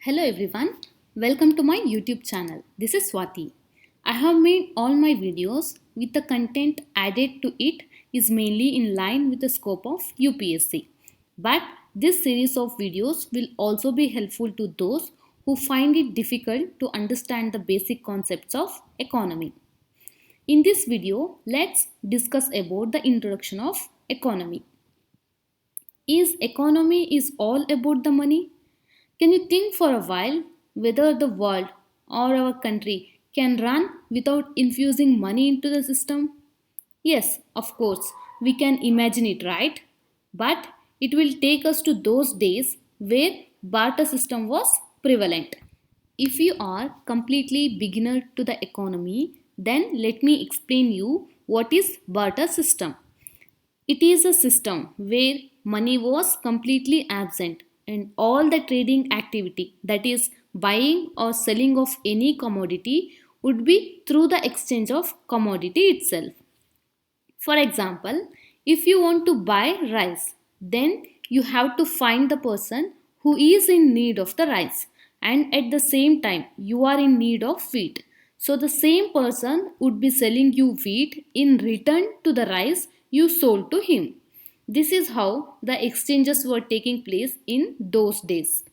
Hello everyone, welcome to my YouTube channel. This is Swati. I have made all my videos with the content added to it is mainly in line with the scope of UPSC. But this series of videos will also be helpful to those who find it difficult to understand the basic concepts of economy. In this video, let's discuss about the introduction of economy. Is economy is all about the money? Can you think for a while whether the world or our country can run without infusing money into the system? Yes, of course, we can imagine it, right? But it will take us to those days where barter system was prevalent. If you are completely beginner to the economy, then let me explain you what is barter system. It is a system where money was completely absent and all the trading activity, that is, buying or selling of any commodity, would be through the exchange of commodity itself. For example, if you want to buy rice, then you have to find the person who is in need of the rice, and at the same time you are in need of wheat. So the same person would be selling you wheat in return to the rice you sold to him. This is how the exchanges were taking place in those days.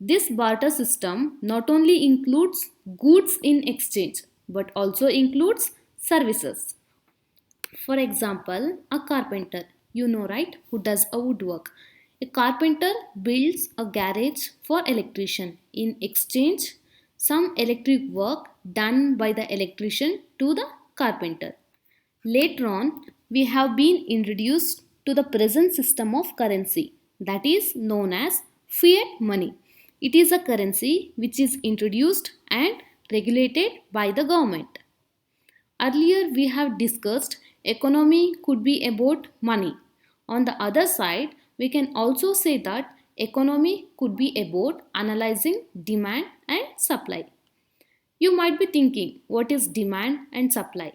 This barter system not only includes goods in exchange but also includes services. For example, a carpenter, you know, right, who does a woodwork. A carpenter builds a garage for electrician. In exchange, some electric work done by the electrician to the carpenter. Later on, we have been introduced to the present system of currency, that is known as fiat money. It is a currency which is introduced and regulated by the government. Earlier, we have discussed economy could be about money. On the other side, we can also say that economy could be about analyzing demand and supply. You might be thinking, what is demand and supply?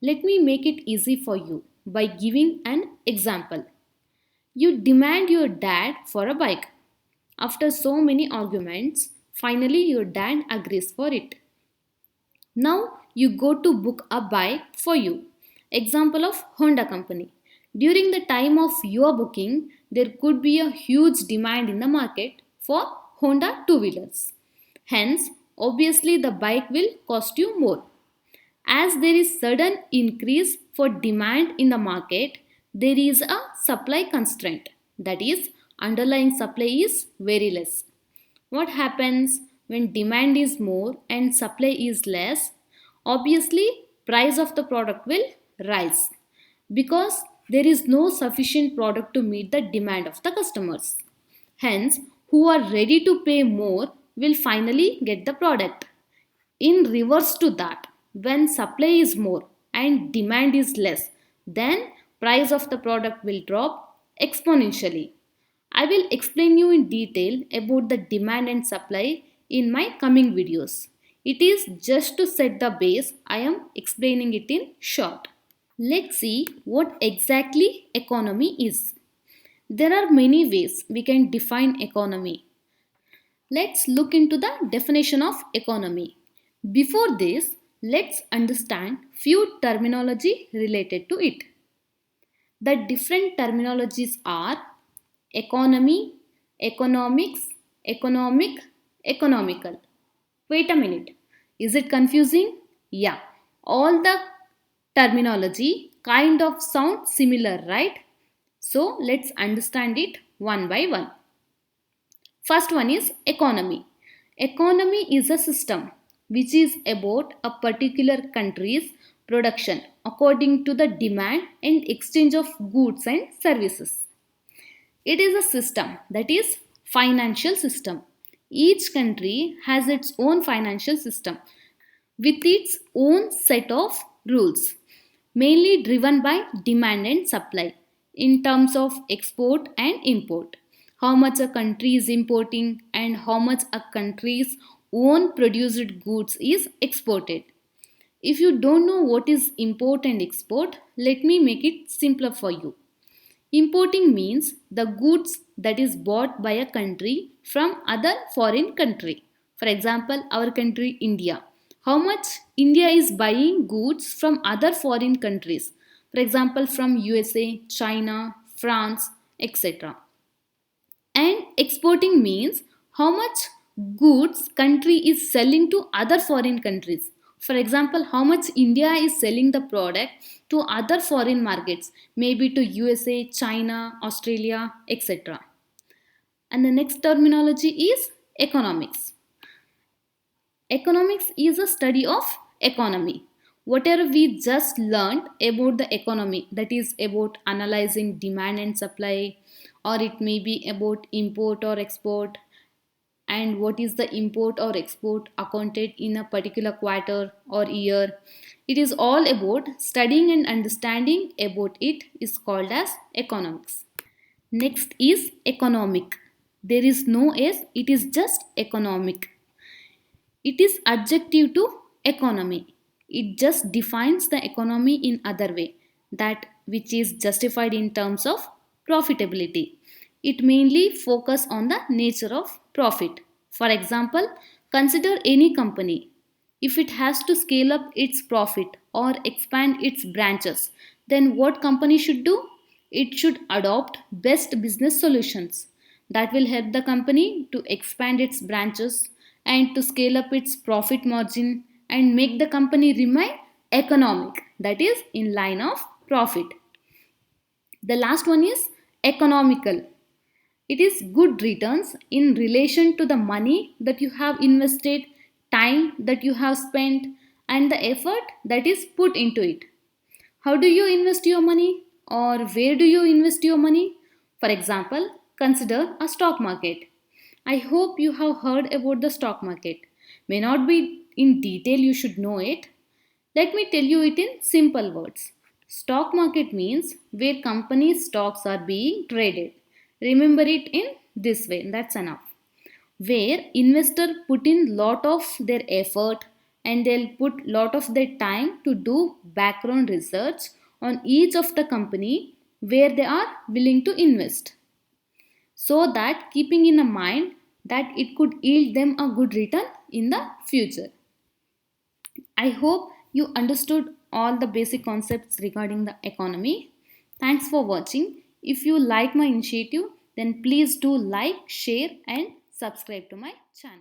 Let me make it easy for you by giving an example. You demand your dad for a bike. After so many arguments, finally your dad agrees for it. Now you go to book a bike for you. Example of Honda company. During the time of your booking, there could be a huge demand in the market for Honda two wheelers. Hence, obviously the bike will cost you more. As there is sudden increase for demand in the market, there is a supply constraint. That is, underlying supply is very less. What happens when demand is more and supply is less? Obviously, price of the product will rise because there is no sufficient product to meet the demand of the customers. Hence, who are ready to pay more will finally get the product. In reverse to that, when supply is more and demand is less, then price of the product will drop exponentially. I will explain you in detail about the demand and supply in my coming videos. It is just to set the base, I am explaining it in short. Let's see what exactly economy is. There are many ways we can define economy. Let's look into the definition of economy. Before this, let's understand few terminology related to it. The different terminologies are economy, economics, economic, economical. Wait a minute. Is it confusing? Yeah. All the terminology kind of sound similar, right? So let's understand it one by one. First one is economy. Economy is a system which is about a particular country's production according to the demand and exchange of goods and services. It is a system, that is financial system. Each country has its own financial system with its own set of rules, mainly driven by demand and supply in terms of export and import. How much a country is importing and how much a country's own produced goods is exported. If you don't know what is import and export, let me make it simpler for you. Importing means the goods that is bought by a country from other foreign country. For example, our country India. How much India is buying goods from other foreign countries. For example, from USA, China, France, etc. And exporting means how much goods country is selling to other foreign countries. For example, how much India is selling the product to other foreign markets, maybe to USA, China, Australia, etc. And the next terminology is economics. Economics is a study of economy. Whatever we just learned about the economy, that is about analyzing demand and supply, or it may be about import or export, and what is the import or export accounted in a particular quarter or year. It is all about studying and understanding about it is called as economics. Next is economic. There is no S, it is just economic. It is adjective to economy. It just defines the economy in other way, that which is justified in terms of profitability. It mainly focus on the nature of profit. For example, consider any company. If it has to scale up its profit or expand its branches, then what company should do? It should adopt best business solutions that will help the company to expand its branches and to scale up its profit margin and make the company remain economic, that is in line of profit. The last one is economical. It is good returns in relation to the money that you have invested, time that you have spent, and the effort that is put into it. How do you invest your money, or where do you invest your money? For example, consider a stock market. I hope you have heard about the stock market. May not be in detail, you should know it. Let me tell you it in simple words. Stock market means where company stocks are being traded. Remember it in this way, that's enough. Where investor put in lot of their effort and they'll put lot of their time to do background research on each of the company where they are willing to invest, so that keeping in a mind that it could yield them a good return in the future. I hope you understood all the basic concepts regarding the economy. Thanks for watching. If you like my initiative, then please do like, share, and subscribe to my channel.